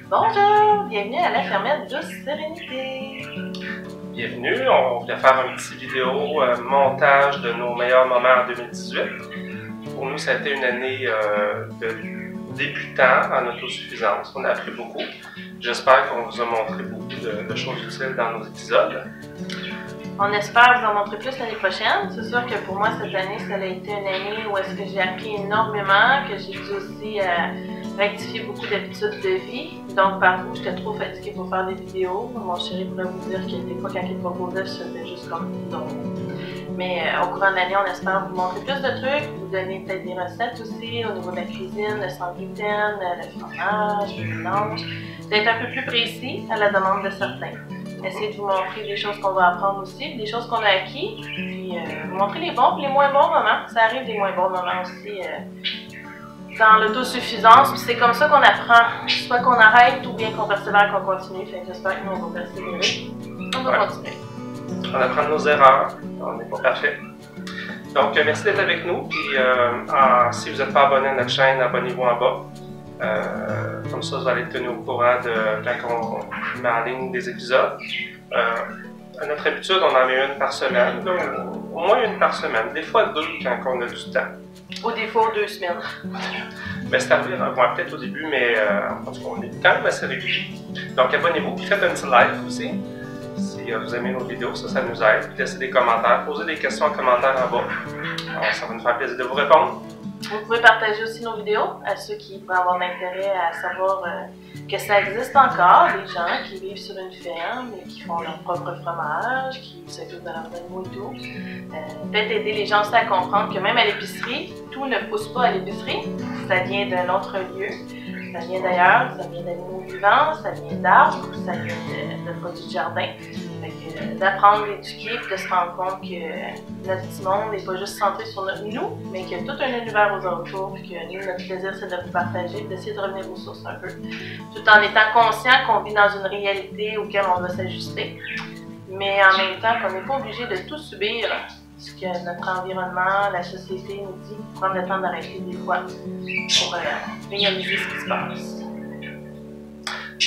Bonjour, bienvenue à la fermette Douce Sérénité. Bienvenue, on voulait faire une petite vidéo montage de nos meilleurs moments en 2018. Pour nous, ça a été une année de débutant en autosuffisance. On a appris beaucoup. J'espère qu'on vous a montré beaucoup de choses utiles dans nos épisodes. On espère vous en montrer plus l'année prochaine. C'est sûr que pour moi, cette année, ça a été une année où est-ce que j'ai appris énormément, que j'ai dû aussi rectifier beaucoup d'habitudes de vie. Donc, par contre, j'étais trop fatiguée pour faire des vidéos. Mon chéri pourrait vous dire que des fois, quand il proposait, je faisais juste comme non. Mais au courant de l'année, on espère vous montrer plus de trucs, vous donner peut-être des recettes aussi au niveau de la cuisine, le sans gluten, le fromage, le mélange. D'être un peu plus précis à la demande de certains. Essayer de vous montrer des choses qu'on va apprendre aussi, des choses qu'on a acquis, puis vous montrer les bons et les moins bons moments. Ça arrive des moins bons moments aussi dans l'autosuffisance, puis c'est comme ça qu'on apprend, soit qu'on arrête ou bien qu'on persévère, qu'on continue. Fait que j'espère que nous on va persévérer. On va continuer. On apprend de nos erreurs, on n'est pas parfait. Donc merci d'être avec nous, puis si vous n'êtes pas abonné à notre chaîne, abonnez-vous en bas. Comme ça, vous allez être tenu au courant de quand on met en ligne des épisodes. À notre habitude, on en met une par semaine, là, au moins une par semaine, des fois deux quand on a du temps. Au défaut, 2 semaines. Mais c'est arrivé, peut-être au début, mais en tout cas, on est quand même assez régulier. Donc abonnez-vous, puis faites un petit like aussi. Si vous aimez nos vidéos, ça nous aide. Puis laissez des commentaires, posez des questions en commentaire en bas. Alors, ça va nous faire plaisir de vous répondre. Vous pouvez partager aussi nos vidéos à ceux qui pourraient avoir l'intérêt à savoir que ça existe encore, des gens qui vivent sur une ferme et qui font leur propre fromage, qui s'occupent de leurs animaux et tout. Peut-être aider les gens aussi à comprendre que même à l'épicerie, tout ne pousse pas à l'épicerie. Ça vient d'un autre lieu, ça vient d'ailleurs, ça vient d'animaux vivants, ça vient d'arbres, ça vient de produits de jardin. D'apprendre, d'éduquer et de se rendre compte que notre petit monde n'est pas juste centré sur nous, mais qu'il y a tout un univers aux alentours, puis que nous, notre plaisir, c'est de vous partager, d'essayer de revenir aux sources un peu, tout en étant conscient qu'on vit dans une réalité auquel on doit s'ajuster, mais en même temps qu'on n'est pas obligé de tout subir ce que notre environnement, la société nous dit, prendre le temps d'arrêter des fois pour réaliser ce qui se passe.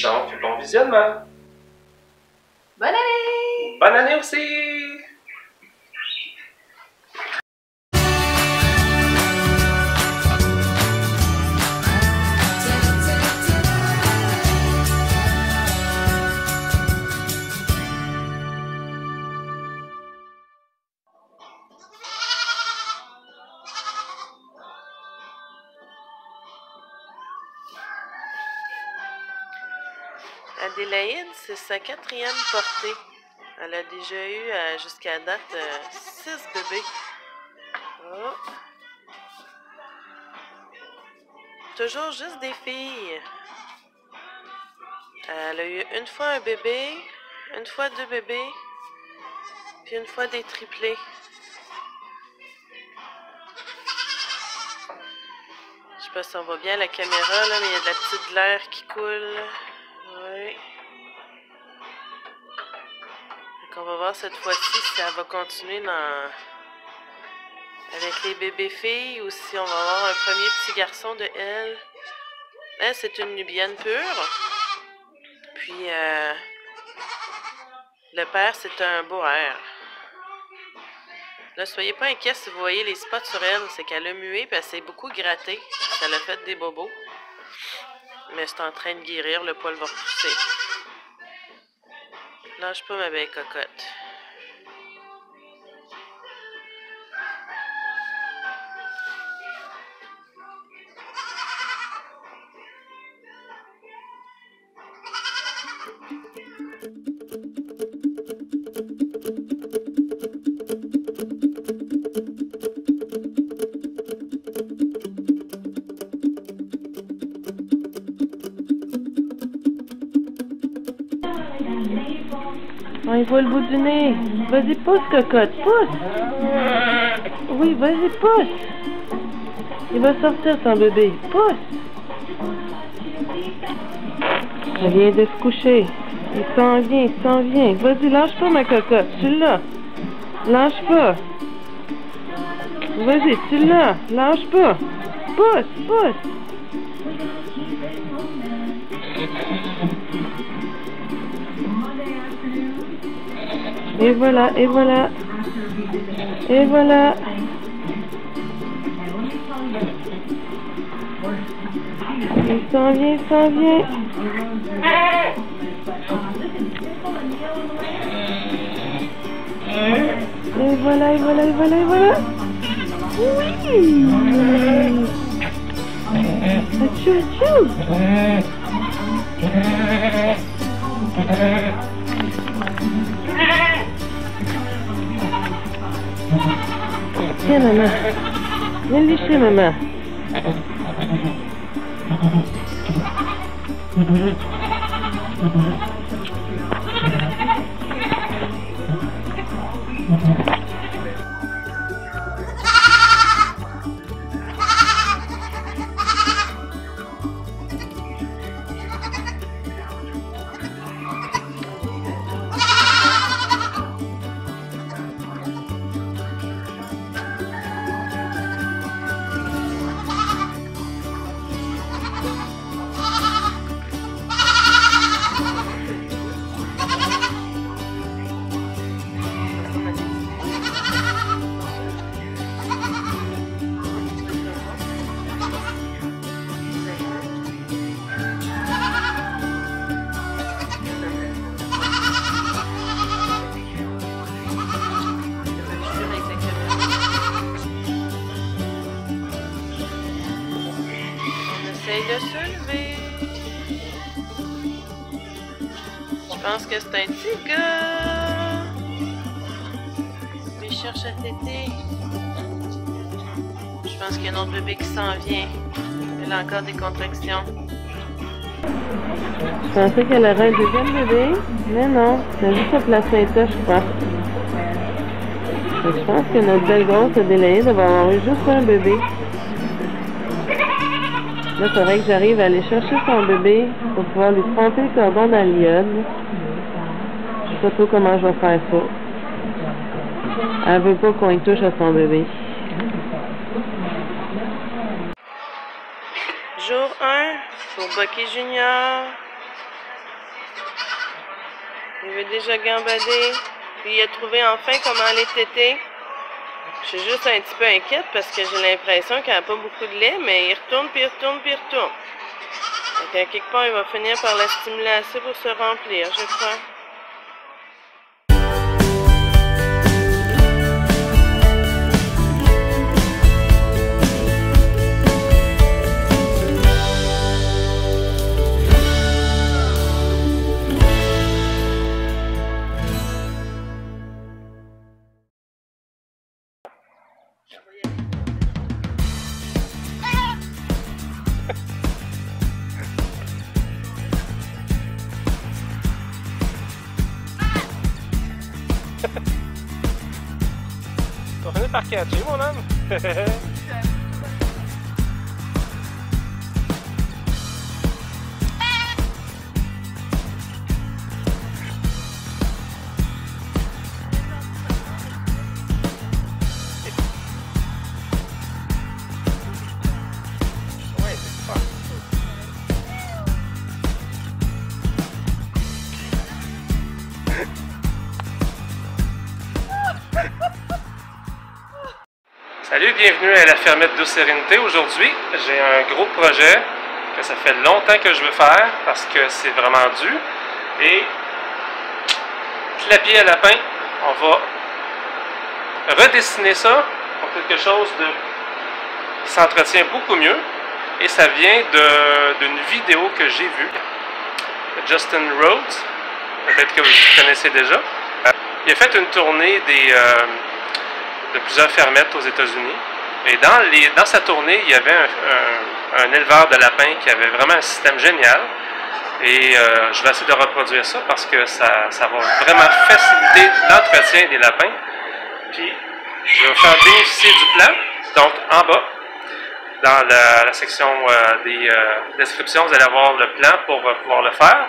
Donc, bon visionnement! Bonne année! Bonne année aussi! Adélaïde, c'est sa 4e portée. Elle a déjà eu jusqu'à date 6 bébés. Oh. Toujours juste des filles. Elle a eu une fois un bébé, une fois 2 bébés, puis une fois des triplés. Je sais pas si on voit bien la caméra là, mais il y a de la petite glaire qui coule. Oui. On va voir cette fois-ci si ça va continuer avec les bébés filles ou si on va avoir un premier petit garçon de elle. Elle, c'est une nubienne pure. Puis, le père, c'est un boer. Là, soyez pas inquiets si vous voyez les spots sur elle. C'est qu'elle a mué et elle s'est beaucoup grattée. Ça l'a fait des bobos. Mais c'est en train de guérir, le poil va repousser. Lâche pas ma belle cocotte. Oh, il voit le bout du nez. Vas-y, pousse, cocotte, pousse. Oui, vas-y, pousse. Il va sortir, son bébé. Pousse. Elle vient de se coucher. Il s'en vient, il s'en vient. Vas-y, lâche pas, ma cocotte. Tu l'as. Lâche pas. Vas-y, tu l'as. Lâche pas. Pousse, pousse. Et voilà, et voilà. Et voilà. Il s'en vient, il s'en vient. Et voilà, et voilà, et voilà, et voilà. Oui. Achou, achou. Tiens, maman. Viens le lécher, maman. De se lever. Je pense que c'est un petit gars. Il cherche à téter. Je pense qu'il y a un autre bébé qui s'en vient. Elle a encore des contractions. Je pensais qu'elle aurait un deuxième bébé, mais non, c'est juste le placenta, je crois. Je pense que notre belle grosse Adélaïde va avoir eu juste un bébé. Là, il faudrait que j'arrive à aller chercher son bébé pour pouvoir lui tremper le cordon dans l'iode. Je sais pas trop comment je vais faire ça. Elle veut pas qu'on y touche à son bébé. Jour 1 pour Bucky Junior. Il veut déjà gambader. Puis il a trouvé enfin comment aller téter. Je suis juste un petit peu inquiète parce que j'ai l'impression qu'il n'a pas beaucoup de lait, mais il retourne, puis il retourne, puis il retourne. Donc, à quelque part, il va finir par la stimuler assez pour se remplir, je crois. On finit par catcher, mon homme. Salut, bienvenue à la fermette Douce Sérénité. Aujourd'hui, j'ai un gros projet que ça fait longtemps que je veux faire parce que c'est vraiment dur. Et clapier à lapin, on va redessiner ça pour quelque chose qui s'entretient beaucoup mieux. Et ça vient d'une vidéo que j'ai vue de Justin Rhodes, peut-être que vous connaissez déjà. Il a fait une tournée de plusieurs fermettes aux États-Unis. Et dans sa tournée, il y avait un éleveur de lapins qui avait vraiment un système génial. Et je vais essayer de reproduire ça parce que ça va vraiment faciliter l'entretien des lapins. Puis, je vais faire bénéficier du plan. Donc, en bas, dans la section des descriptions, vous allez avoir le plan pour pouvoir le faire.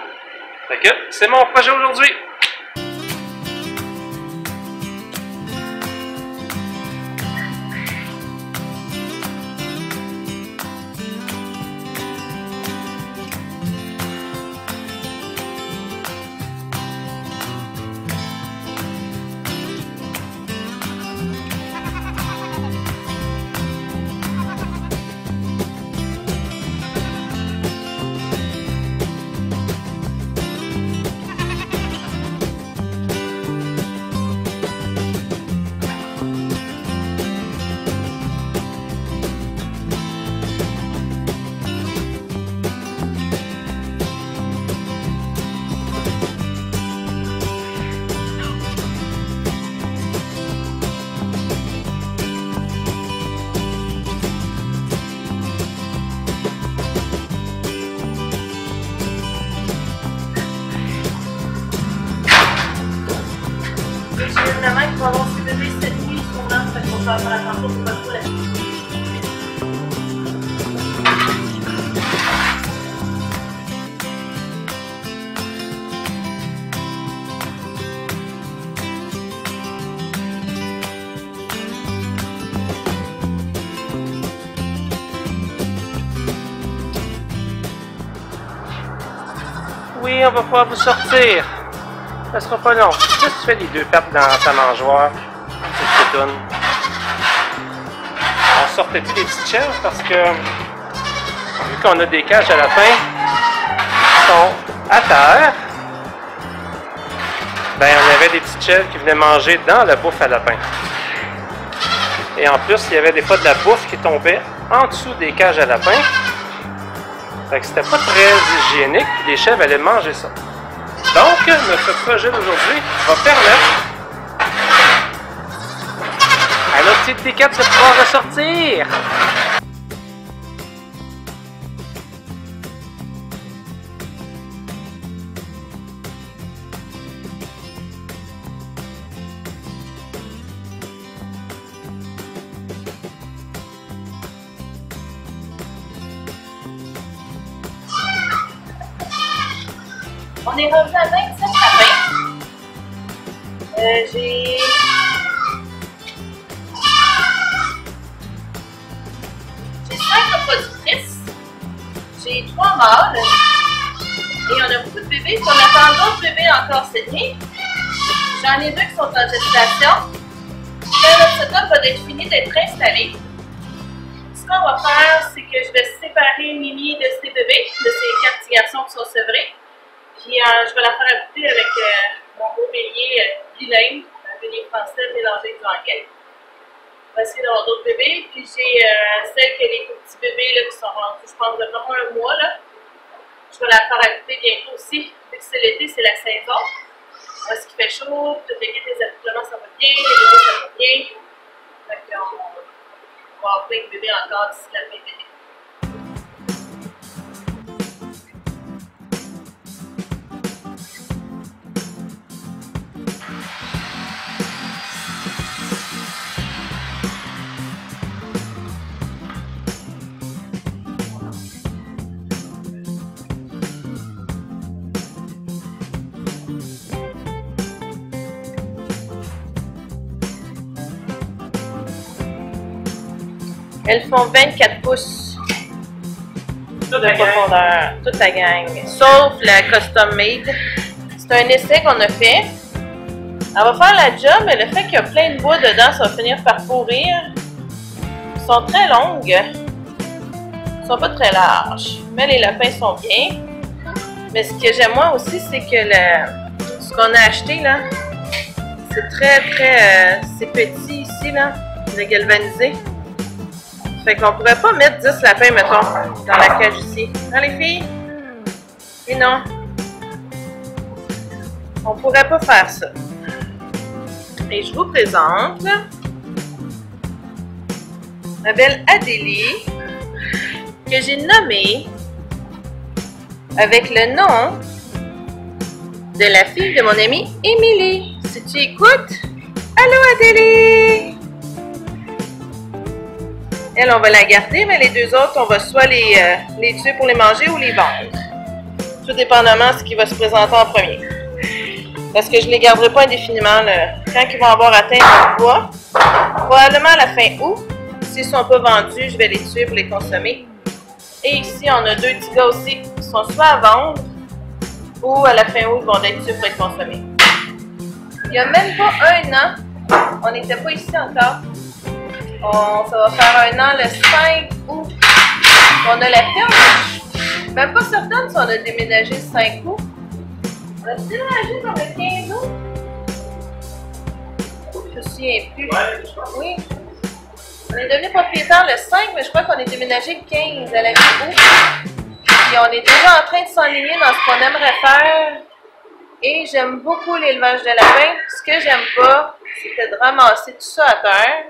Fait que c'est mon projet aujourd'hui. J'ai une maman qui va avoir ses bébés cette nuit, sûrement, fait qu'on va faire attention pour pas trop la nuit. Oui, on va pouvoir vous sortir. Ça sera pas long. Juste tu fais les 2 pattes dans ta mangeoire. C'est tout. On sortait plus des petites chèvres parce que vu qu'on a des cages à lapins qui sont à terre, ben on avait des petites chèvres qui venaient manger dans la bouffe à lapin. Et en plus, il y avait des fois de la bouffe qui tombait en dessous des cages à lapins. Fait que c'était pas très hygiénique, puis les chèvres allaient manger ça. Donc, notre projet d'aujourd'hui va permettre à notre petite T4 de pouvoir ressortir. On est rendu à 27 lapins. J'ai 5 reproductrices. J'ai 3 mâles. Et on a beaucoup de bébés. Puis on attend d'autres bébés encore cette nuit. J'en ai 2 qui sont en gestation. Quand notre setup va être fini d'être installé, ce qu'on va faire, c'est que je vais séparer Mimi de ses bébés, de ses 4 petits garçons qui sont sevrés. Puis je vais la faire accoucher avec mon beau bélier bilingue, un bélier français mélangé avec l'anglais. On va essayer d'avoir d'autres bébés. Puis j'ai celle qui a les petits bébés là, qui sont rendus, je pense, de vraiment un mois. Là. Je vais la faire accoucher bientôt aussi. Vu que c'est l'été, c'est la saison. Parce qu'il fait chaud, tout l'équipe des accouplements, ça va bien, les bébés, ça va bien. Fait qu'on va avoir plein de bébés encore d'ici la fin de l'été. Elles font 24 pouces de profondeur, toute la gang, sauf la custom made. C'est un essai qu'on a fait. Elle va faire la job, mais le fait qu'il y a plein de bois dedans, ça va finir par pourrir. Elles sont très longues. Elles sont pas très larges, mais les lapins sont bien. Mais ce que j'aime moi aussi, c'est que ce qu'on a acheté là, c'est très, c'est petit ici là, le galvanisé. Fait qu'on pourrait pas mettre 10 lapins, mettons, dans la cage ici. Hein, les filles? Et non. On pourrait pas faire ça. Et je vous présente ma belle Adélie, que j'ai nommée avec le nom de la fille de mon amie Émilie. Si tu écoutes, allô Adélie! Elle, on va la garder, mais les 2 autres, on va soit les tuer pour les manger ou les vendre. Tout dépendamment de ce qui va se présenter en premier. Parce que je ne les garderai pas indéfiniment. Là. Quand ils vont avoir atteint le poids, probablement à la fin août, s'ils ne sont pas vendus, je vais les tuer pour les consommer. Et ici, on a 2 petits gars aussi qui sont soit à vendre ou à la fin août, ils vont être tués pour être consommés. Il n'y a même pas 1 an, on n'était pas ici encore. Ça va faire 1 an le 5 août. On a la ferme. Même pas certaine si on a déménagé le 5 août. On a déménagé dans le 15 août. Je me souviens plus. Oui. On est devenu propriétaire le 5, mais je crois qu'on est déménagé le 15 à la mi-août. Puis on est déjà en train de s'enligner dans ce qu'on aimerait faire. Et j'aime beaucoup l'élevage de lapins. Ce que j'aime pas, c'était de ramasser tout ça à terre.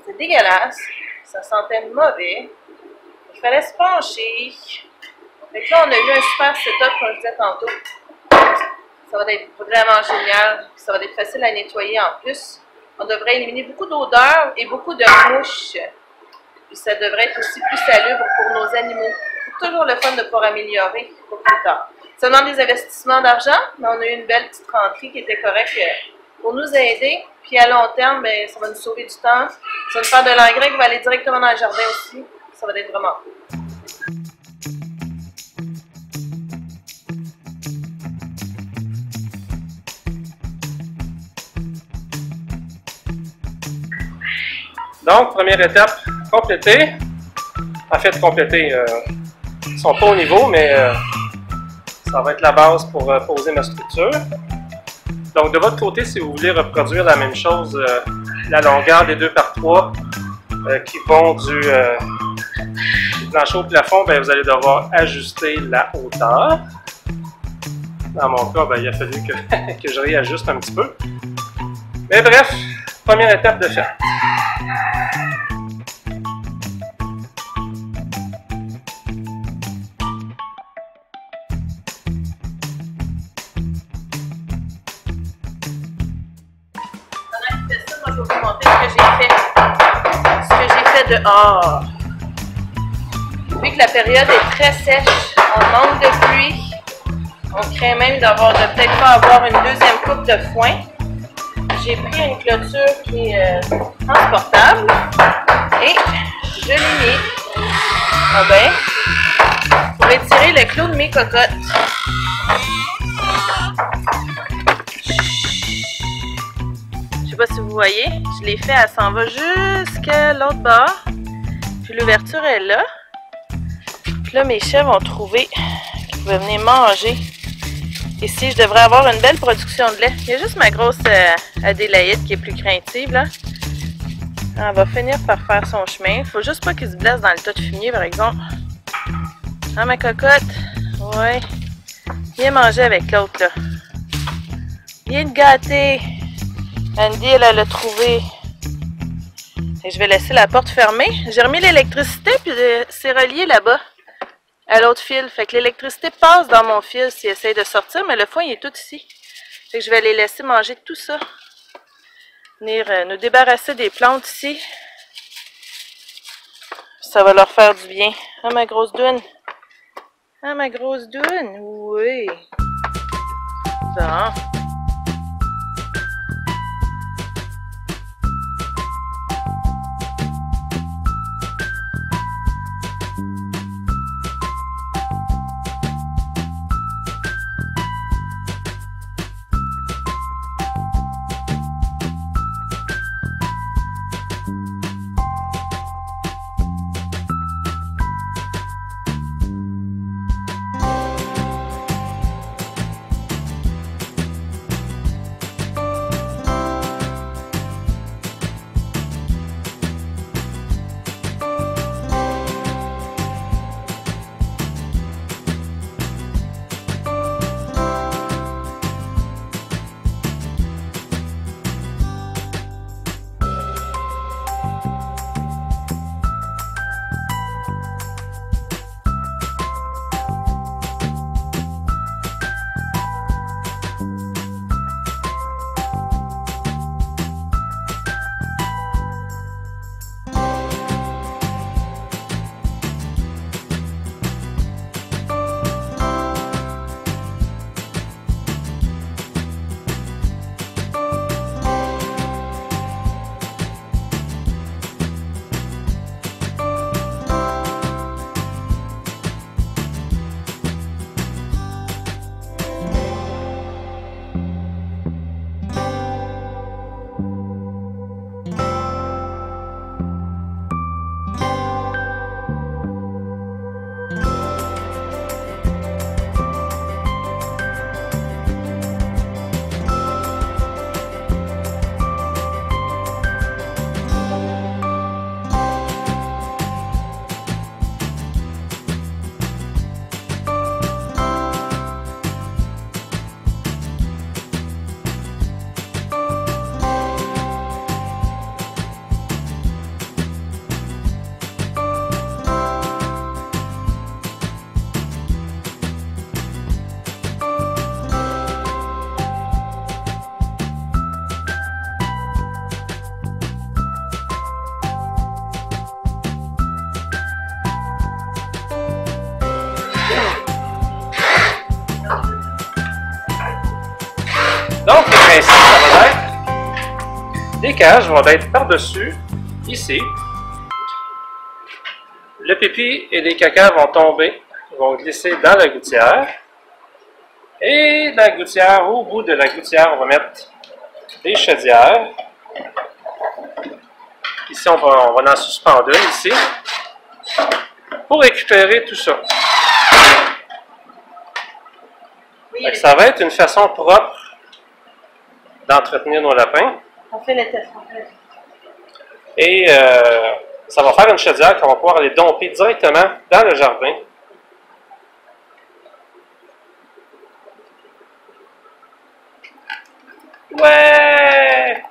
C'est dégueulasse. Ça sentait mauvais. Il fallait se pencher. Fait que là, on a eu un super setup, comme je disais tantôt. Ça Ça va être vraiment génial. Ça va être facile à nettoyer en plus. On devrait éliminer beaucoup d'odeurs et beaucoup de mouches. Puis ça devrait être aussi plus salubre pour nos animaux. C'est toujours le fun de pouvoir améliorer pour plus tard. Ça demande des investissements d'argent, mais on a eu une belle petite rentrée qui était correcte pour nous aider. Puis à long terme, bien, ça va nous sauver du temps. Ça va nous faire de l'engrais qui va aller directement dans le jardin aussi. Ça va être vraiment cool. Donc, première étape, compléter. En fait, compléter, ils ne sont pas au niveau, mais ça va être la base pour poser ma structure. Donc, de votre côté, si vous voulez reproduire la même chose, la longueur des 2x3 qui vont du plancher au plafond, bien, vous allez devoir ajuster la hauteur. Dans mon cas, bien, il a fallu que je réajuste un petit peu. Mais bref, première étape de fait. Je vais vous montrer ce que j'ai fait dehors. Vu que la période est très sèche, on manque de pluie, on craint même de peut-être pas avoir une deuxième coupe de foin. J'ai pris une clôture qui est transportable et je l'ai mis pour étirer le clou de mes cocottes. Je sais pas si vous voyez, je l'ai fait, elle s'en va jusqu'à l'autre bord. Puis l'ouverture est là. Puis là, mes chèvres ont trouvé qu'ils pouvaient venir manger. Ici, je devrais avoir une belle production de lait. Il y a juste ma grosse Adélaïde qui est plus craintive, là. Elle va finir par faire son chemin. Faut juste pas qu'il se blesse dans le tas de fumier, par exemple. Ah, ma cocotte. Ouais. Viens manger avec l'autre, là. Viens te gâter. Andy, elle l'a trouvé. Et je vais laisser la porte fermée. J'ai remis l'électricité, puis c'est relié là-bas à l'autre fil. Fait que l'électricité passe dans mon fil s'il essaye de sortir, mais le foin il est tout ici. Fait que je vais les laisser manger tout ça. Venir nous débarrasser des plantes ici. Ça va leur faire du bien. Ah, ma grosse doune. Ah, ma grosse doune. Oui. Bon. principe, ça va être des cages vont être par-dessus, ici. Le pipi et les caca vont tomber, vont glisser dans la gouttière. Et la gouttière, au bout de la gouttière, on va mettre des chaudières. Ici, on va en suspendre une, ici, pour récupérer tout ça. Oui, Ça va être une façon propre d'entretenir nos lapins. on fait le test. Et ça va faire une chaudière qu'on va pouvoir aller domper directement dans le jardin. Ouais!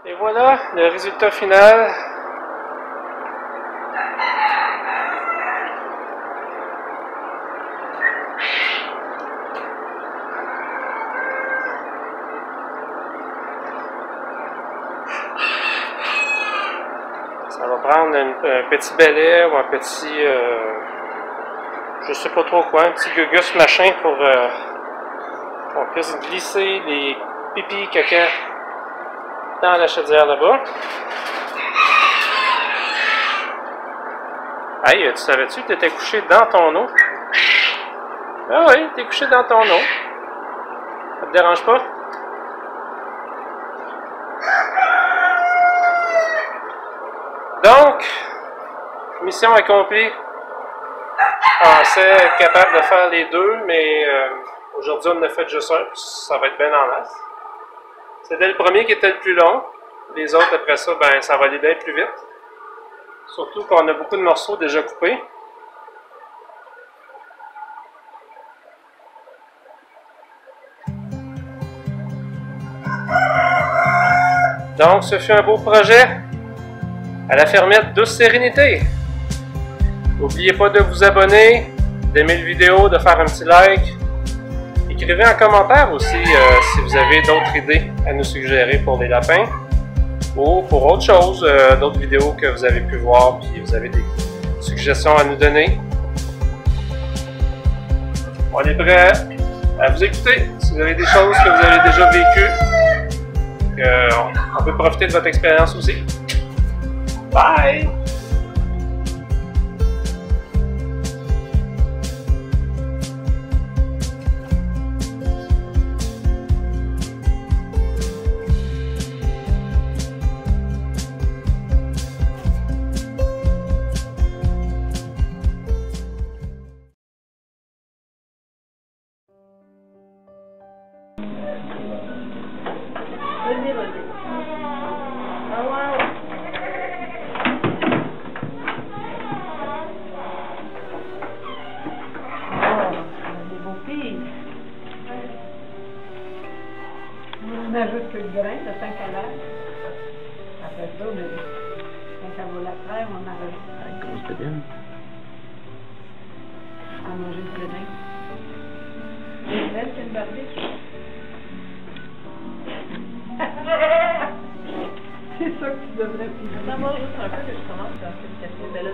Et voilà le résultat final. Ça va prendre un petit balai ou un petit, je sais pas trop quoi, un petit gugus machin pour qu'on puisse glisser les pipis caca dans la chaudière là-bas. Hey, tu savais-tu que tu étais couché dans ton eau? Ah oui, tu es couché dans ton eau. Ça te dérange pas? Donc, mission accomplie. Je pensais être capable de faire les deux, mais aujourd'hui on en a fait juste un, puis ça va être bien en masse. C'était le premier qui était le plus long. Les autres, après ça, ben, ça va aller bien plus vite. Surtout qu'on a beaucoup de morceaux déjà coupés. Donc, ce fut un beau projet à la fermette Douce Sérénité. N'oubliez pas de vous abonner, d'aimer la vidéo, de faire un petit like. Écrivez en commentaire aussi si vous avez d'autres idées à nous suggérer pour les lapins ou pour autre chose, d'autres vidéos que vous avez pu voir puis vous avez des suggestions à nous donner. On est prêt à vous écouter. Si vous avez des choses que vous avez déjà vécues, on peut profiter de votre expérience aussi. Bye! On ajoute que le grain de 5 à l'heure. Après ça, quand ça vaut la crème, on en rajoute. Une grosse bédaine. À manger le grain. C'est belle, c'est une barbiche. C'est ça que tu devrais faire. Ça va juste un peu que je commence à faire le café de la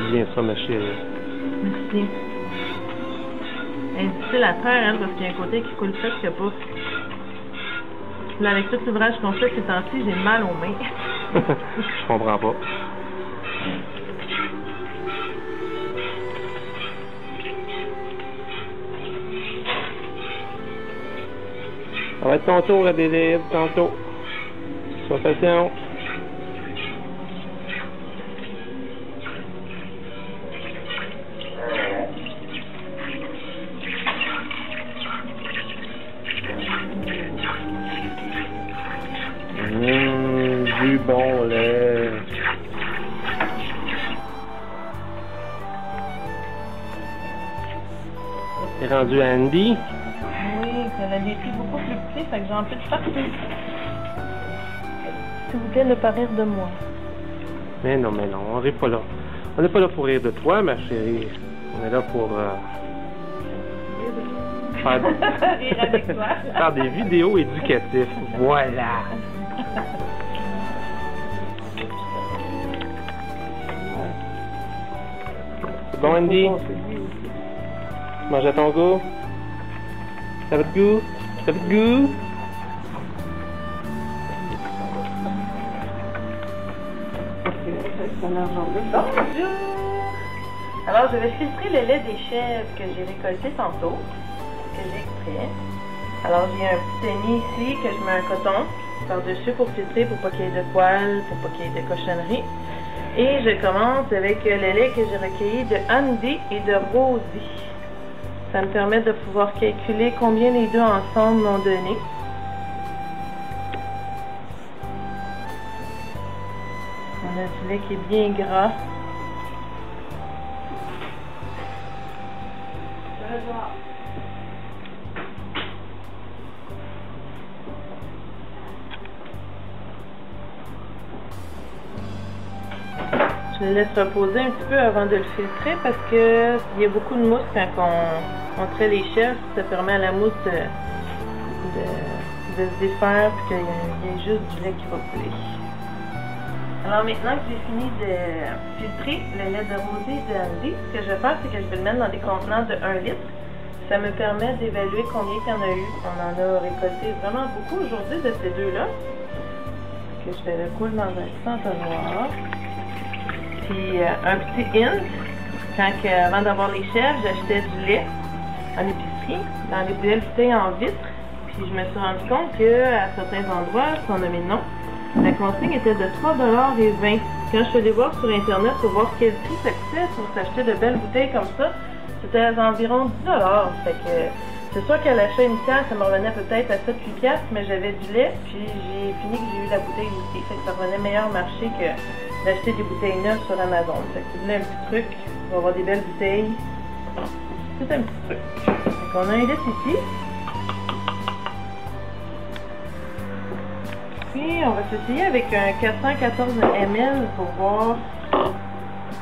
Fais bien ça, ma chérie. Merci. Elle est difficile à faire, hein, parce qu'il y a un côté qui coule presque pas. Là, avec tout l'ouvrage qu'on fait ces temps-ci, j'ai mal aux mains. Je comprends pas. Ça va être ton tour, Adélaïde, tantôt. Sois patient. Du bon lait. T'es rendu à Andy? Oui, ça l'a laissé beaucoup plus petit, fait que j'en fais partout. S'il vous plaît, ne pas rire de moi. Mais non, on rit pas là. On n'est pas là pour rire de toi, ma chérie. On est là pour Rire avec toi. faire des vidéos éducatives. Voilà. C'est bon, Andy? Tu manges à ton goût? Ça va de goût? Ça va de goût? Bonjour! Alors, je vais filtrer le lait des chèvres que j'ai récolté tantôt, que j'ai extrait. Alors, j'ai un petit tennis ici que je mets un coton par-dessus pour filtrer, pour pas qu'il y ait de poils, pour pas qu'il y ait de cochonneries. Et je commence avec le lait que j'ai recueilli de Andy et de Rosie. Ça me permet de pouvoir calculer combien les deux ensemble m'ont donné. On a du lait qui est bien gras. Je le laisse reposer un petit peu avant de le filtrer parce que il y a beaucoup de mousse quand on trait les chèvres. Ça permet à la mousse de se défaire et qu'il y ait juste du lait qui va couler. Alors maintenant que j'ai fini de filtrer le lait de Rosie et de Andy, ce que je vais faire, c'est que je vais le mettre dans des contenants de 1 litre. Ça me permet d'évaluer combien il y en a eu. On en a récolté vraiment beaucoup aujourd'hui de ces deux-là. Que je vais le couler dans un petit entonnoir. Puis un petit hint, avant d'avoir les chèvres, j'achetais du lait en épicerie, dans les belles bouteilles en vitre. Puis je me suis rendu compte qu'à certains endroits, si on a mis le nom, la consigne était de 3,20 $. Quand je suis allée voir sur internet pour voir quel prix ça coûtait pour s'acheter de belles bouteilles comme ça, c'était environ 10 $. Fait que c'est sûr qu'à l'achat initial, ça me revenait peut-être à 7-8 $, mais j'avais du lait, puis j'ai fini que j'ai eu la bouteille aussi. Fait que ça revenait meilleur marché que d'acheter des bouteilles neuves sur Amazon. Fait que si vous voulez un petit truc, on va avoir des belles bouteilles. C'est un petit truc. Donc on a un litre ici. Puis on va s'essayer avec un 414 ml pour voir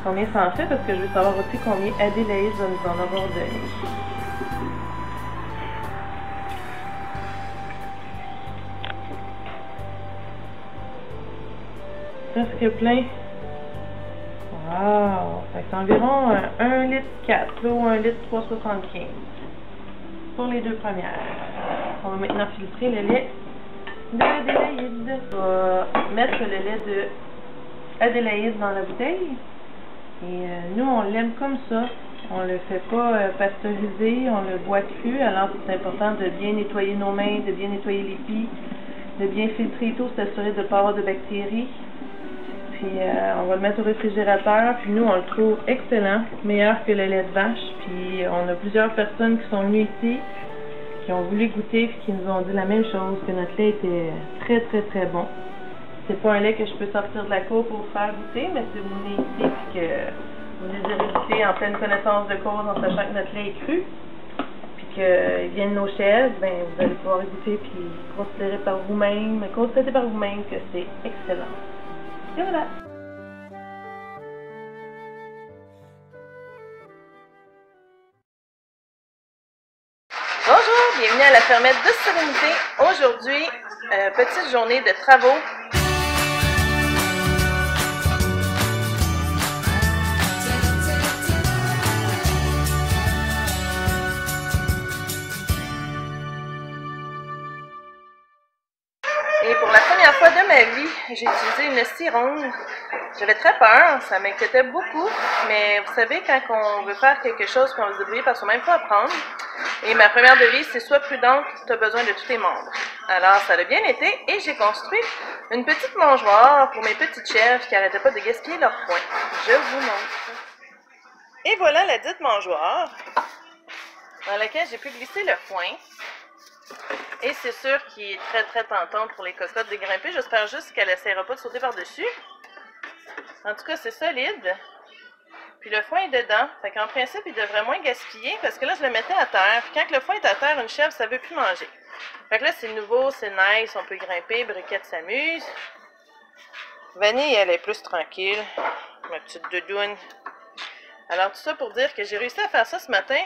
combien ça en fait, parce que je veux savoir aussi combien Adélaïde va nous en avoir donné. Presque plein. Wow! Fait que c'est environ 1 litre 4 là, ou 1 litre 3,75 pour les deux premières. On va maintenant filtrer le lait d'Adélaïde. On va mettre le lait de Adélaïde dans la bouteille. Et nous, on l'aime comme ça. On le fait pas pasteuriser, on le boit cru. Alors, c'est important de bien nettoyer nos mains, de bien nettoyer les pis, de bien filtrer tout, s'assurer de ne pas avoir de bactéries. Puis on va le mettre au réfrigérateur, puis nous on le trouve excellent, meilleur que le lait de vache. Puis on a plusieurs personnes qui sont venues ici, qui ont voulu goûter, puis qui nous ont dit la même chose, que notre lait était très très très bon. C'est pas un lait que je peux sortir de la cour pour vous faire goûter, mais si vous venez ici et que vous désirez goûter en pleine connaissance de cause en sachant que notre lait est cru, puis qu'il vient de nos chèvres, ben vous allez pouvoir goûter puis constater par vous-même que c'est excellent. Et voilà! Bonjour, bienvenue à la fermette de Sérénité. Aujourd'hui, petite journée de travaux. j'ai utilisé une cironde. J'avais très peur, ça m'inquiétait beaucoup, mais vous savez, quand on veut faire quelque chose puis on veut se débrouiller par soi-même, il faut apprendre. Et ma première devise, c'est « Sois prudente, tu as besoin de tous tes membres ». Alors, ça a bien été et j'ai construit une petite mangeoire pour mes petites chèvres qui n'arrêtaient pas de gaspiller leur foin. Je vous montre. Et voilà la dite mangeoire dans laquelle j'ai pu glisser le foin. Et c'est sûr qu'il est très très tentant pour les cocottes de grimper. J'espère juste qu'elle n'essaiera pas de sauter par-dessus. En tout cas, c'est solide. Puis le foin est dedans. Fait qu'en principe, il devrait moins gaspiller parce que là, je le mettais à terre. Puis quand le foin est à terre, une chèvre, ça ne veut plus manger. Fait que là, c'est nouveau, c'est nice, on peut grimper. Briquette s'amuse. Vanille, elle est plus tranquille. Ma petite doudoune. Alors, tout ça pour dire que j'ai réussi à faire ça ce matin.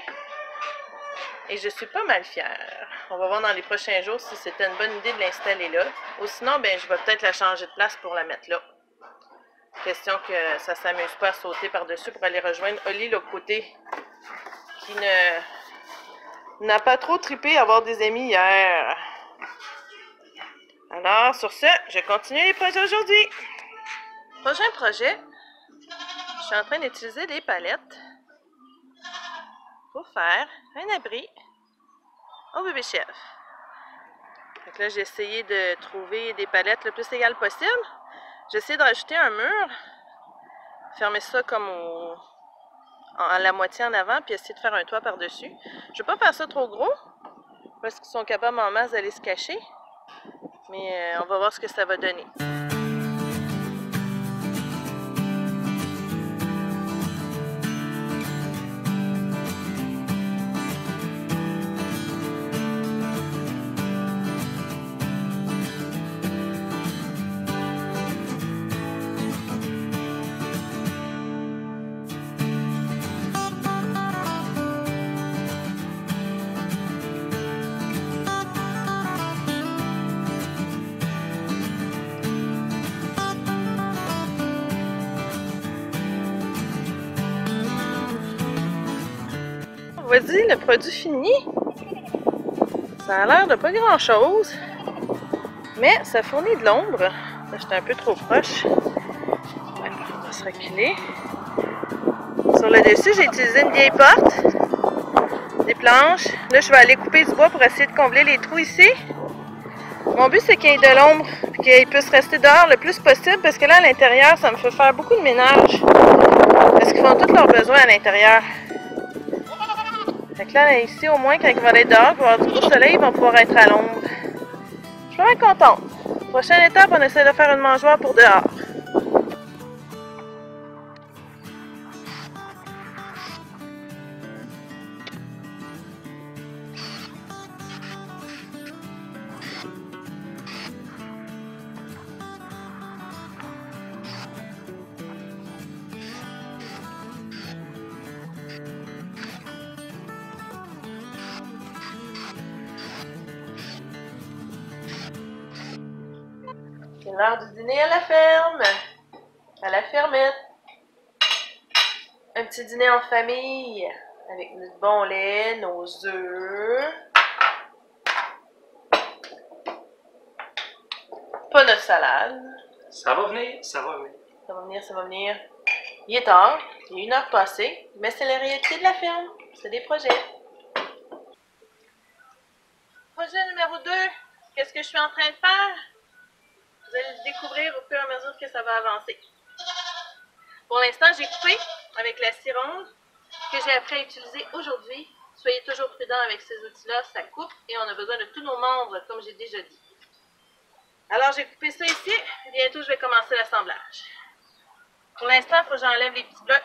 Et je suis pas mal fière. On va voir dans les prochains jours si c'était une bonne idée de l'installer là. Ou sinon, ben, je vais peut-être la changer de place pour la mettre là. Question que ça ne s'amuse pas à sauter par-dessus pour aller rejoindre Oli, l'autre côté, qui n'a pas trop trippé à avoir des amis hier. Alors, sur ce, je continue les projets aujourd'hui. Prochain projet, je suis en train d'utiliser des palettes pour faire un abri au bébé chèvre. Donc là, j'ai essayé de trouver des palettes le plus égales possible. J'ai essayé de rajouter un mur, fermer ça comme à la moitié en avant, puis essayer de faire un toit par-dessus. Je ne vais pas faire ça trop gros, parce qu'ils sont capables en masse d'aller se cacher. Mais on va voir ce que ça va donner. Voici le produit fini. Ça a l'air de pas grand chose, mais ça fournit de l'ombre. Là, j'étais un peu trop proche. On va se reculer. Sur le dessus, j'ai utilisé une vieille porte, des planches. Là, je vais aller couper du bois pour essayer de combler les trous ici. Mon but, c'est qu'il y ait de l'ombre et qu'ils puissent rester dehors le plus possible parce que là, à l'intérieur, ça me fait faire beaucoup de ménage. Parce qu'ils font tous leurs besoins à l'intérieur. Fait que là, ici, au moins, quand ils vont être dehors, pour avoir du beau soleil, ils vont pouvoir être à l'ombre. Je suis vraiment contente. Prochaine étape, on essaie de faire une mangeoire pour dehors. C'est l'heure du dîner à la ferme, à la fermette. Un petit dîner en famille, avec notre bon lait, nos œufs. Pas notre salade. Ça va venir, ça va venir. Ça va venir, ça va venir. Il est tard, il est 1 heure passée, mais c'est la réalité de la ferme. C'est des projets. Projet numéro 2, qu'est-ce que je suis en train de faire? Vous allez le découvrir au fur et à mesure que ça va avancer. Pour l'instant, j'ai coupé avec la cironde que j'ai appris à utiliser aujourd'hui. Soyez toujours prudents avec ces outils-là, ça coupe et on a besoin de tous nos membres, comme j'ai déjà dit. Alors, j'ai coupé ça ici et bientôt, je vais commencer l'assemblage. Pour l'instant, il faut que j'enlève les petits blocs.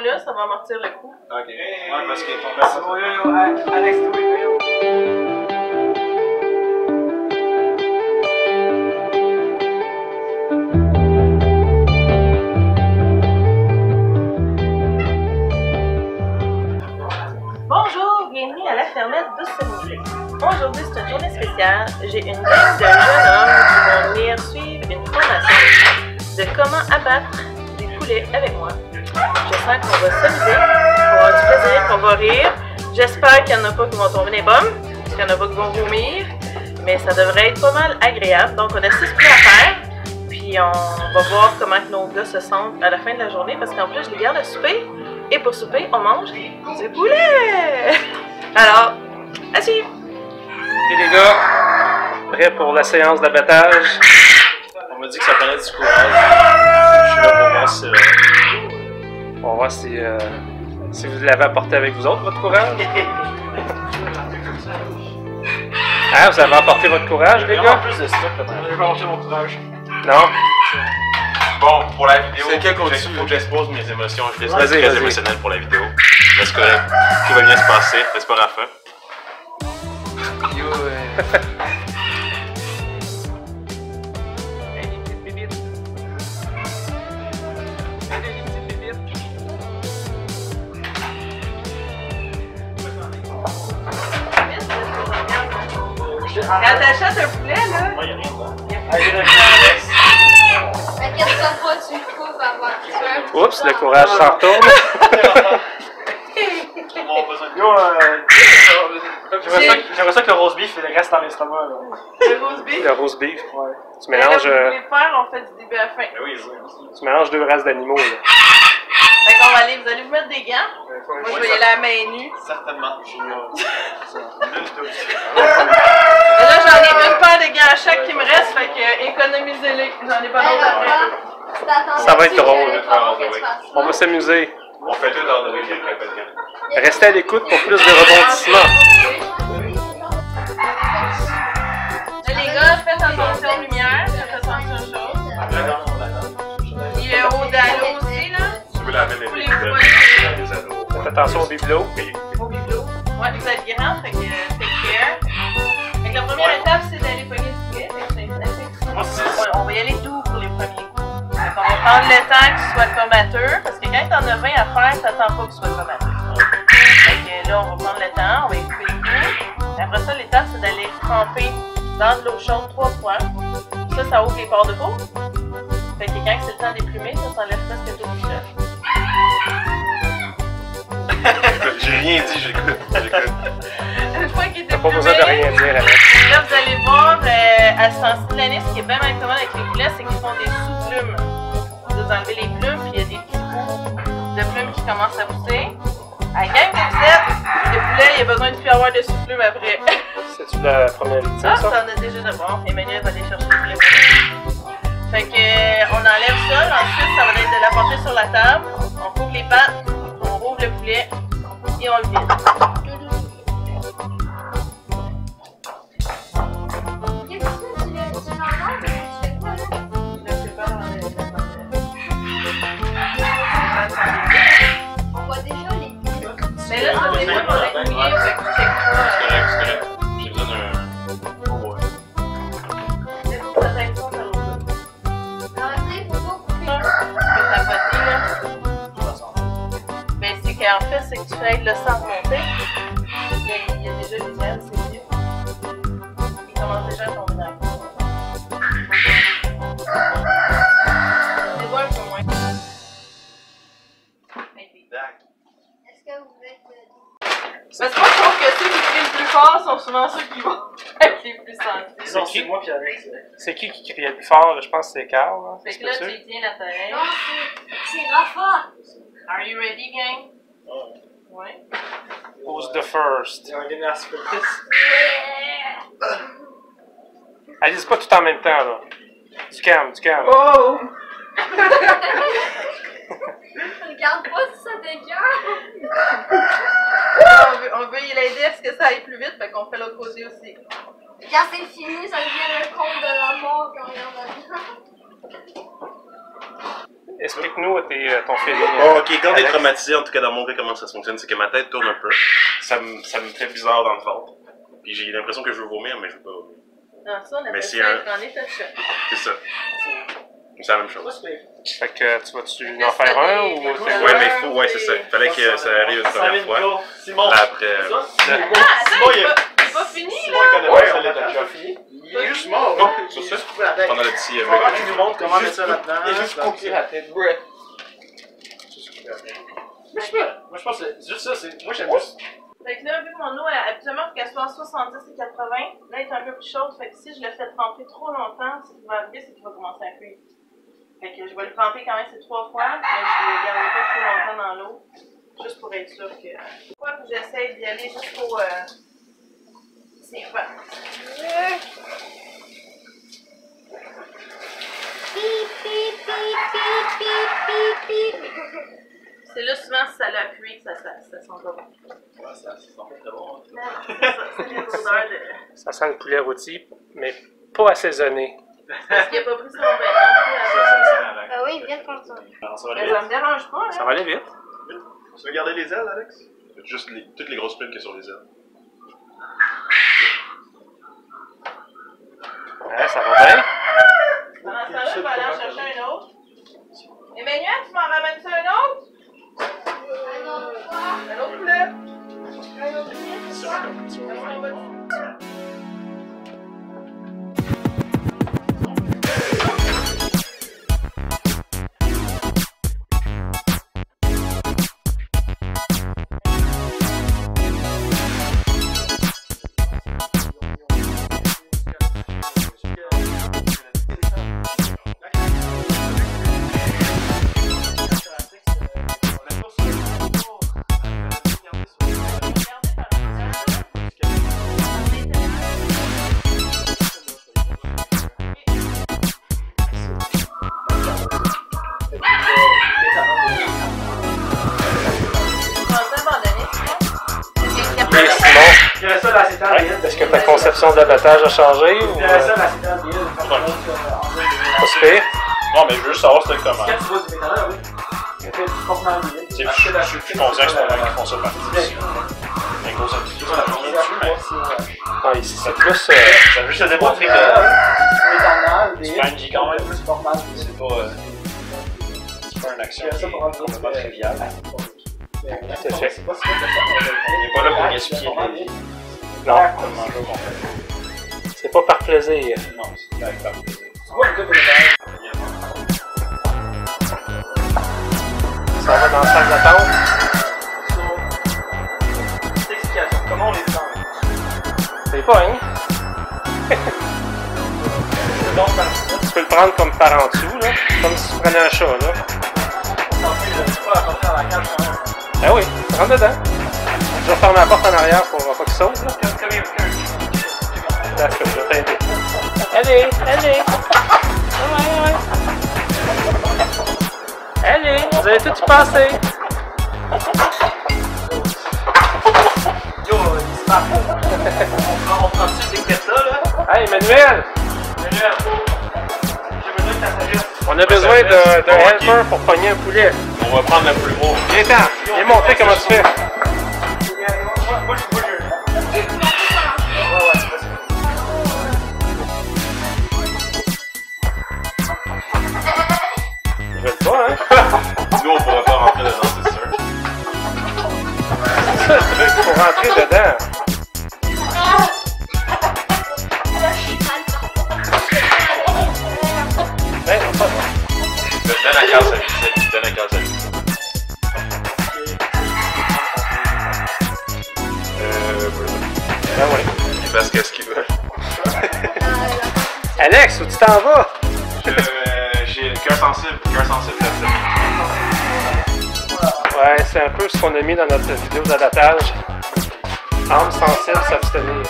là, ça va amortir le coup. Ok. Ouais, parce que ton personnage. Alex, Bonjour, bienvenue à la fermette de Semoulé. Aujourd'hui, c'est une journée spéciale. J'ai une gang de jeunes hommes qui vont venir suivre une formation de comment abattre des poulets avec moi. J'espère qu'on va s'amuser, qu'on va avoir du plaisir, qu'on va rire. J'espère qu'il n'y en a pas qui vont tomber les pommes, qu'il n'y en a pas qui vont vomir, mais ça devrait être pas mal agréable. Donc, on a 6 poulets à faire, puis on va voir comment que nos gars se sentent à la fin de la journée, parce qu'en plus, je les garde à souper. Et pour souper, on mange du poulet! Alors, à suivre! Et les gars, prêts pour la séance d'abattage? on m'a dit que ça prenait du courage. Je suis là pour voir si. On va voir si vous l'avez apporté avec vous autres, votre courage. Ah, vous avez apporté votre courage, les gars? plus de stock, Je vais apporter mon courage. Non? Bon, pour la vidéo, C'est quel qu'on il dit? faut que j'expose mes émotions. Je suis Vas-y, très vas-y. émotionnel pour la vidéo. Mais c'est correct. Tout va bien se passer, n'est-ce pas, Rafa? Quand t'achètes un poulet, là, Moi, il n'y a rien dedans. Inquiète-toi pas, tu le coupes avant que tu sois. Oups, le courage s'en retourne. Yo, j'aimerais ça que le roast beef il reste dans l'estomac. Là. le roast beef. Le roast beef. Ouais. Tu mélanges, Vous voulez faire, on fait du début à la fin. Ben oui, tu mélanges 2 races d'animaux. Là. Fait qu'on va aller, vous allez vous mettre des gants. Moi, je vais y aller à la main nue. certainement. Là, j'en ai une paire de gants à chaque qui me reste, fait que économisez-les. J'en ai pas d'autres après. Ça va être drôle. On va se s'amuser. On fait tout dans le répétition. Restez à l'écoute pour plus de rebondissements. Là, les gars, faites attention aux lumières, faites attention aux choses. Il y a au dallo aussi, là. Tu veux la même Tous les épisode poils. des ados. Faites attention au bibelot. Au bibelot. Ouais, vous êtes grand, fait que take care. Fait que la première étape, c'est d'aller pogner le poulet. Fait que c'est ouais, on va y aller doux pour les premiers coups. Fait qu'on va prendre le temps qu'il soit combatteux, parce que quand t'en as 20 à faire, t'attends pas qu'il soit combatteux. Fait que là, on va prendre le temps, on va écouper le coup. Après ça, l'étape, c'est d'aller tremper dans de l'eau chaude 3 fois. Ça ouvre les pores de peau. Fait que quand c'est le temps d'éplumer, ça s'enlève presque tout seul. J'ai rien dit, j'écoute. Une fois qu'il est T'as pas besoin de rien dire, Alex. là, vous allez voir, à ce temps-ci de l'année, ce qui est bien mal commun avec les poulets, c'est qu'ils font des sous-plumes. Vous enlevez les plumes, puis il y a des petits bouts de plumes qui commencent à pousser. À la gang de poulettes, les poulets, il y a besoin de plus avoir de sous-plumes après. C'est-tu la première victime, Ah, ça? ça en a déjà de bon. Emmanuel va aller chercher les poulets. Fait que, on enlève ça, ensuite, ça va être de la porter sur la table. On coupe les pattes, on rouvre le poulet, et on le vide. On voit déjà les. Mais là, ça dépend qu'on est mouillé, fait que tu checkes C'est pas. correct, c'est correct. J'ai besoin d'un. Ouais. C'est pour ça que ça aide pas, ça l'autre. Arrêtez, faut pas couper. Tu peux tapoter, là. Mais c'est qu'en fait, c'est que tu fais le sang remonter. Il y a déjà les ailes, c'est mieux. Il commence déjà à tomber dans le corps. C'est bon un peu moins. Est-ce que vous êtes. Parce que moi, je trouve que ceux qui crient le plus fort sont souvent ceux qui vont être les plus sensibles. Non, c'est moi qui Alex. C'est qui criait le plus fort? Je pense que c'est Carl. Hein? Fait C'est que là, pas sûr. tu tiens la taille. Non, c'est Rafa! Are you ready, gang? Ouais. Who's the first? J'ai un gagnant à ce petit. Allez, c'est pas tout en même temps, là. Du calme, du calme. Oh! Regarde pas si ça t'écoeure! On veut y l'aider à ce que ça aille plus vite, fait qu'on fait l'autre côté aussi. Quand c'est fini, ça devient le conte de la mort qu'on regarde là-dedans. Est-ce explique-nous ton feeling. Bon, ok, quand t'es Alex. traumatisé, en tout cas dans mon cas, comment ça fonctionne, c'est que ma tête tourne un peu. Ça me fait bizarre dans le ventre. Puis j'ai l'impression que je veux vomir, mais je veux pas vomir. Non, ça, on Mais appelle c'est ça un- être en état de choc. C'est ça. C'est la même chose. Fait que tu vas-tu en faire un ou Ouais, mais il faut, ouais, c'est ça. Il fallait que ça arrive une première fois. Simon. Là, après. Ah, Simon, attends, il il est- est pas fini, Simon, là! il connaît Ouais, pas ça, on l'état a de déjà choc. fini. Il est juste mort. Non, sur ça, pendant le petit Faut break. que tu nous montres comment mettre ça là-dedans. Il est juste coupé la tête. Ouais. Moi, je pense que c'est juste ça. Moi, j'aime juste. Fait que là, vu que mon eau, habituellement, il faut qu'elle soit entre 70 et 80, là, elle est un peu plus chaude. Fait que si je le fais tremper trop longtemps, ce qui va arriver, c'est qu'il va commencer à cuire. Fait que je vais le tremper quand même ces 3 fois, mais je ne le garderai pas trop longtemps dans l'eau, juste pour être sûr que. Une fois que j'essaie d'y aller jusqu'au. C'est quoi? C'est là souvent si ça l'a appuyé que ça sent pas bon. Ouais, ça sent pas très bon. Non, c'est ça, c'est les odeurs de. Ça sent le poulet rôti, mais pas assaisonné. Parce qu'il a pas pris son bain avant. Ah oui, bien content. Ça va Mais aller ça vite. me dérange pas, Ça hein? va aller vite. Tu veux garder les ailes, Alex? Juste toutes les grosses plumes qu'il y a sur les ailes. Ouais, ça va bien. Pendant ce temps-là, je vais aller en chercher un autre. Emmanuel, tu m'en ramènes ça un autre? Un autre poulet? Un autre poulet? Mais sinon, Il reste ça dans l'acétaldéhyde. est-ce que ta conception de l'abattage a changé ou Il reste ça dans l'acétaldéhyde. pas si pire? Non, mais je veux juste savoir c'était comment. Quand tu vois du méthanol, oui. Tu fais du formaldéhyde. Je suis conscient que c'est pas mal qui font ça partout ici. Les gros applications, ça tourne dessus, mais Ah, ici, c'est plus. ça veut juste te démontrer que c'est pas une vie quand même. C'est pas une action qui est complètement triviale. Tout à fait. On n'est pas là pour gaspiller les vies. Non, Pour manger au complet. c'est pas par plaisir. Non, c'est avec par plaisir. Ça va dans la salle d'attente. Explication. Comment on les sent? C'est pas, hein? C'est donc par Tu peux le prendre comme par en dessous, là. Comme si tu prenais un chat, là. pas attention à la cage quand même. Ah oui, rentre dedans. Je vais fermer la porte en arrière pour pas qu'il saute, là. Comme il y a Là, je vais t'aider. Allez, allez. Ouais. Allez, vous avez tout y passé. Yo, il se marre. On prend dessus des pétas, là. Hey, Emmanuel, Emmanuel, j'ai besoin de ta sagesse. on a besoin d'un helper pour pogner un poulet. On va prendre le plus gros. Viens-t'en, viens montrer comment tu fais. Moi, je. Ouais, c'est possible. Ils veulent pas, hein? Nous, on pourra pas rentrer dedans, c'est sûr. C'est ça le truc, faut rentrer dedans. Ben, non, pas bon. Donne la case à l'usine. Donne la case à l'usine. Ben oui. Ils fassent ce qu'ils veulent. Alex, où tu t'en vas? J'ai le cœur sensible là-dessus. Ouais, c'est un peu ce qu'on a mis dans notre vidéo d'abattage. Âme sensible, s'abstenir.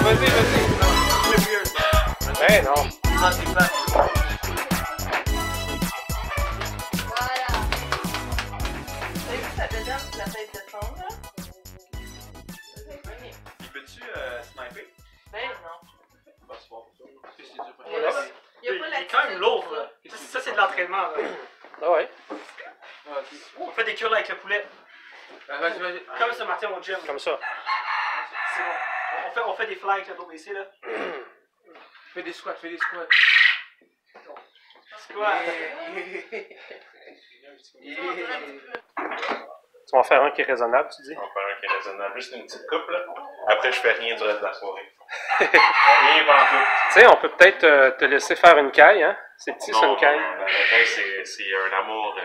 Vas-y. Ben non. deuxième, c'est la fête de septembre, là. Il peut-tu sniper? Ben non. Bah, c'est bon pour ça. Il y a pas Il est quand même lourd, là. Ça, c'est de l'entraînement, là. Ah ouais. On fait des cures avec le poulet. Vas-y. Comme ce matin au gym. Comme ça. C'est bon. On fait des flags, là, donc ici, là. Fais des squats. Squat. Tu vas en faire un qui est raisonnable, tu dis? On va faire un qui est raisonnable. Juste une petite coupe, là. Après, je fais rien du reste de la soirée. Rien pendant tout. Tu sais, on peut peut-être te laisser faire une caille, hein? C'est petit, ça, une caille. La caille, c'est un amour.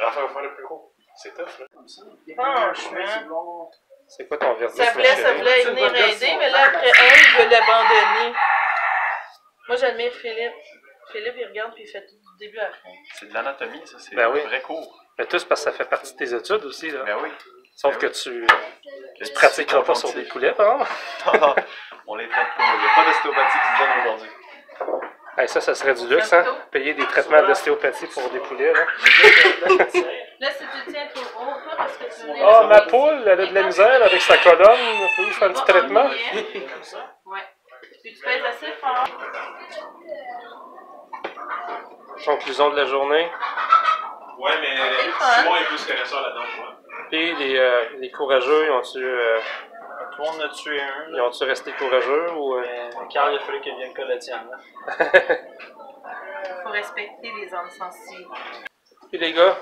Raphaël va faire le plus gros. C'est tough, là. Franchement. C'est quoi ton verdict? Ça voulait venir aider, mais là, après, il veut l'abandonner. Moi, j'admire Philippe. Philippe, il regarde puis il fait tout du début à la fin. C'est de l'anatomie, ça. C'est Ben oui. un vrai cours. Mais tout, c'est parce que ça fait partie de tes études aussi, là. Ben oui. Sauf que tu pratiqueras pas sur des poulets, par exemple. On les traite pas. Il n'y a pas d'ostéopathie qui se donne aujourd'hui. Hey, ça serait du luxe, hein? Payer des traitements d'ostéopathie pour des poulets, là. Là, si tu tiens trop haut, pas parce que tu venais. Oh, ma poule, elle a de la misère avec sa colonne. Peux-tu faire un petit traitement? Ouais. Puis tu pèses assez fort. Conclusion de la journée. Ouais, mais Simon est plus connaisseur là-dedans, moi. Et les courageux, ils ont-tu Tout le monde en a tué un. ils ont-tu resté courageux ou... Carl, il a fallu qu'il vienne coller la tienne. Faut respecter les hommes sensibles. Puis les gars,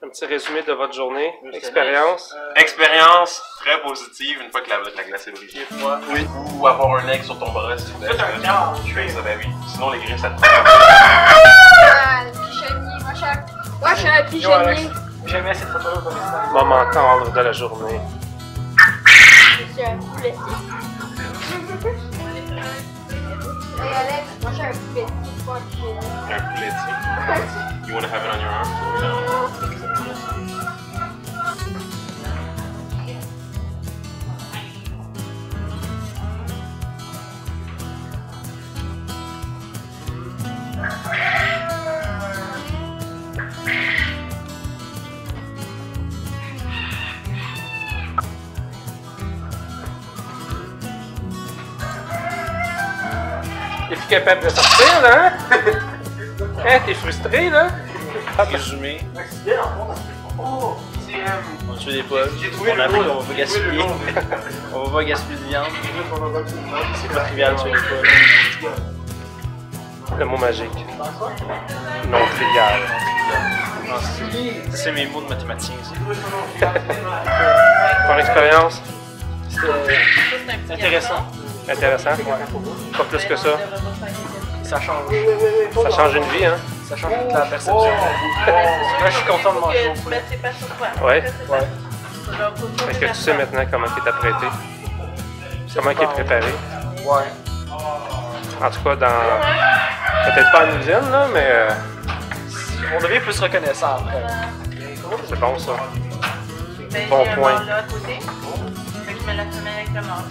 un petit résumé de votre journée, expérience. Expérience très positive une fois que la glace est brisée. Oui. Ou avoir un egg sur ton bras si tu veux. Faites un quart. Je fais ça, ben oui. Sinon, les griffes, ça te Ah, le pigeonnier, moi je suis un pigeonnier. Jamais cette photo-là comme ça. Moment tendre de la journée. Je suis un poulet. Hey Alex, moi je suis un poulet. Pas un pigeonnier. un poulet dessus. You want to have it on your arm? Es-tu capable de sortir, là? Hein? Hein, t'es frustré, là? Résumé. On tue des poils. On a vu qu'on va pas gaspiller. On va pas gaspiller de viande. C'est pas trivial de tuer des poils. Le mot magique. Non trivial. Ça, c'est mes mots de mathématiciens. Ton expérience? C'est intéressant. Intéressant? Pas plus que ça. Ça change. Ça change une vie, hein? Ça change toute la perception. Là, je suis content de manger au poulet. C'est pas sur toi. Ouais. Fait Fait que tu sais maintenant comment t'es apprêté. Comment t'es préparé. Ouais. En tout cas, dans... Peut-être pas en usine, là, mais... On devient plus reconnaissant après. C'est bon, ça. Ben, Bon j'ai un point. bord là à côté. Fait que je mets la femelle avec le mâle.